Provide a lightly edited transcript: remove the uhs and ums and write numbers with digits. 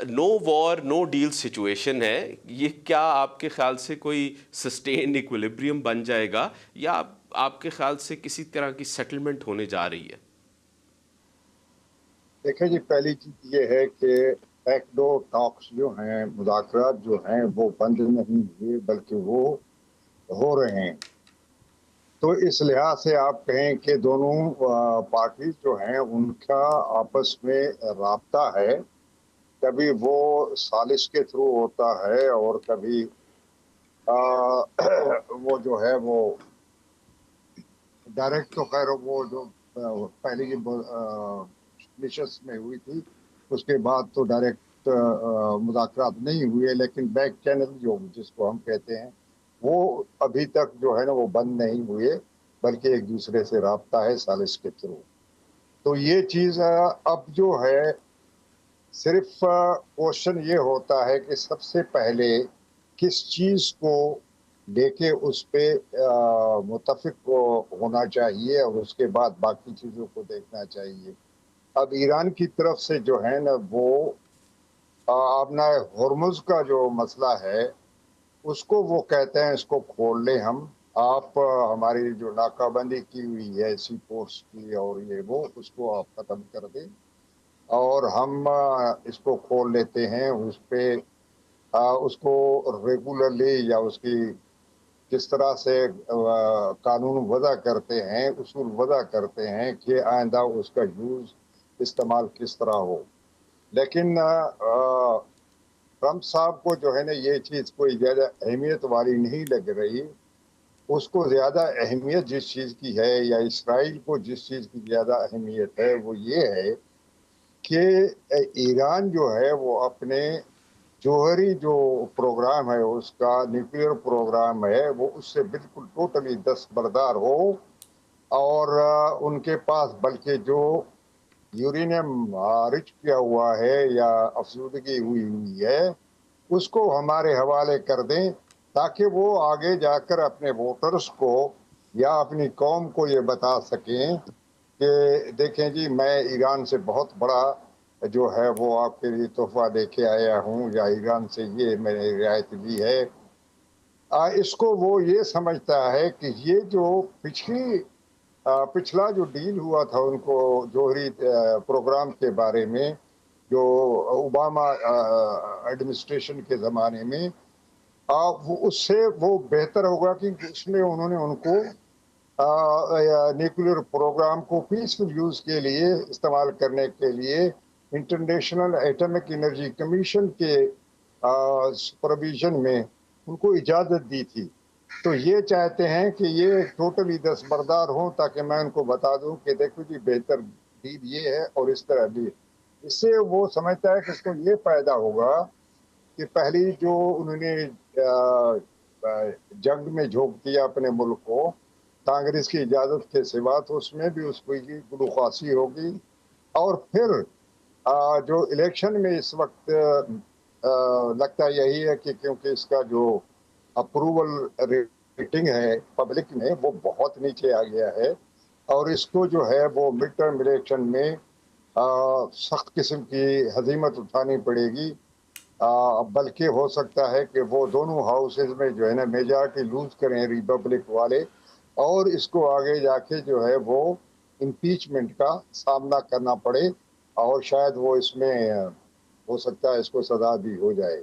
نو وار know deal situation ہے، یہ کیا آپ کے خیال سے کوئی سسٹین ایکویلیبریم بن جائے گا، یا آپ کے خیال سے کسی طرح کی سیٹلمنٹ ہونے جا رہی ہے؟ دیکھیں جی، پہلی چیز یہ ہے کہ ایک دو ٹاکس جو ہیں، مذاکرات جو ہیں، وہ بند نہیں ہوئے بلکہ وہ ہو رہے ہیں۔ تو اس لحاظ سے آپ کہیں کہ دونوں پارٹیز جو ہیں ان کا آپس میں رابطہ ہے، کبھی وہ سازش کے تھرو ہوتا ہے اور کبھی وہ جو ہے وہ ڈائریکٹ، تو خیر وہ جو پہلے کی نشست میں ہوئی تھی اس کے بعد تو ڈائریکٹ مذاکرات نہیں ہوئے، لیکن بیک چینل جو جس کو ہم کہتے ہیں وہ ابھی تک جو ہے نا وہ بند نہیں ہوئے، بلکہ ایک دوسرے سے رابطہ ہے سازش کے تھرو۔ تو یہ چیز اب جو ہے صرف کوشچن یہ ہوتا ہے کہ سب سے پہلے کس چیز کو لے کے اس پہ متفق ہونا چاہیے اور اس کے بعد باقی چیزوں کو دیکھنا چاہیے۔ اب ایران کی طرف سے جو ہے نا وہ اپنا ہرمز کا جو مسئلہ ہے اس کو وہ کہتے ہیں اس کو کھول لیں ہم، آپ ہماری جو ناکہ بندی کی ہوئی ہے سی پورٹس کی اور یہ وہ اس کو آپ ختم کر دیں اور ہم اس کو کھول لیتے ہیں، اس پہ اس کو ریگولرلی یا اس کی کس طرح سے قانون وضع کرتے ہیں، اصول وضع کرتے ہیں کہ آئندہ اس کا یوز استعمال کس طرح ہو۔ لیکن ٹرمپ صاحب کو جو ہے نا یہ چیز کوئی زیادہ اہمیت والی نہیں لگ رہی۔ اس کو زیادہ اہمیت جس چیز کی ہے، یا اسرائیل کو جس چیز کی زیادہ اہمیت ہے، وہ یہ ہے کہ ایران جو ہے وہ اپنے جوہری جو پروگرام ہے، اس کا نیوکلیئر پروگرام ہے، وہ اس سے بالکل ٹوٹلی دستبردار ہو، اور ان کے پاس بلکہ جو یورینیم رچ کیا ہوا ہے یا افزودگی ہوئی ہے اس کو ہمارے حوالے کر دیں، تاکہ وہ آگے جا کر اپنے ووٹرز کو یا اپنی قوم کو یہ بتا سکیں کہ دیکھیں جی میں ایران سے بہت بڑا جو ہے وہ آپ کے لیے تحفہ دے کے آیا ہوں، یا ایران سے یہ میں نے رعایت لی ہے۔ اس کو وہ یہ سمجھتا ہے کہ یہ جو پچھلا جو ڈیل ہوا تھا ان کو جوہری پروگرام کے بارے میں، جو اوباما ایڈمنسٹریشن کے زمانے میں، اس سے وہ بہتر ہوگا کہ اس میں انہوں نے ان کو نیوکلیئر پروگرام کو پیسفل یوز کے لیے استعمال کرنے کے لیے انٹرنیشنل ایٹمک انرجی کمیشن کے سپرویژن میں ان کو اجازت دی تھی۔ تو یہ چاہتے ہیں کہ یہ ٹوٹلی دستبردار ہوں، تاکہ میں ان کو بتا دوں کہ دیکھو جی بہتر ڈیل یہ ہے اور اس طرح بھی۔ اس سے وہ سمجھتا ہے کہ اس کو یہ فائدہ ہوگا کہ پہلی جو انہوں نے جنگ میں جھونک دیا اپنے ملک کو کانگریس کی اجازت کے سوا، تو اس میں بھی اس کو گلوخاسی ہوگی، اور پھر جو الیکشن میں اس وقت لگتا یہی ہے کہ کیونکہ اس کا جو اپروول ریٹنگ ہے پبلک میں وہ بہت نیچے آ گیا ہے، اور اس کو جو ہے وہ مڈ ٹرم الیکشن میں سخت قسم کی ہزیمت اٹھانی پڑے گی، بلکہ ہو سکتا ہے کہ وہ دونوں ہاؤسز میں جو ہے نا میجارٹی لوز کریں ریپبلک والے، اور اس کو آگے جا کے جو ہے وہ امپیچمنٹ کا سامنا کرنا پڑے، اور شاید وہ اس میں ہو سکتا ہے اس کو سزا بھی ہو جائے۔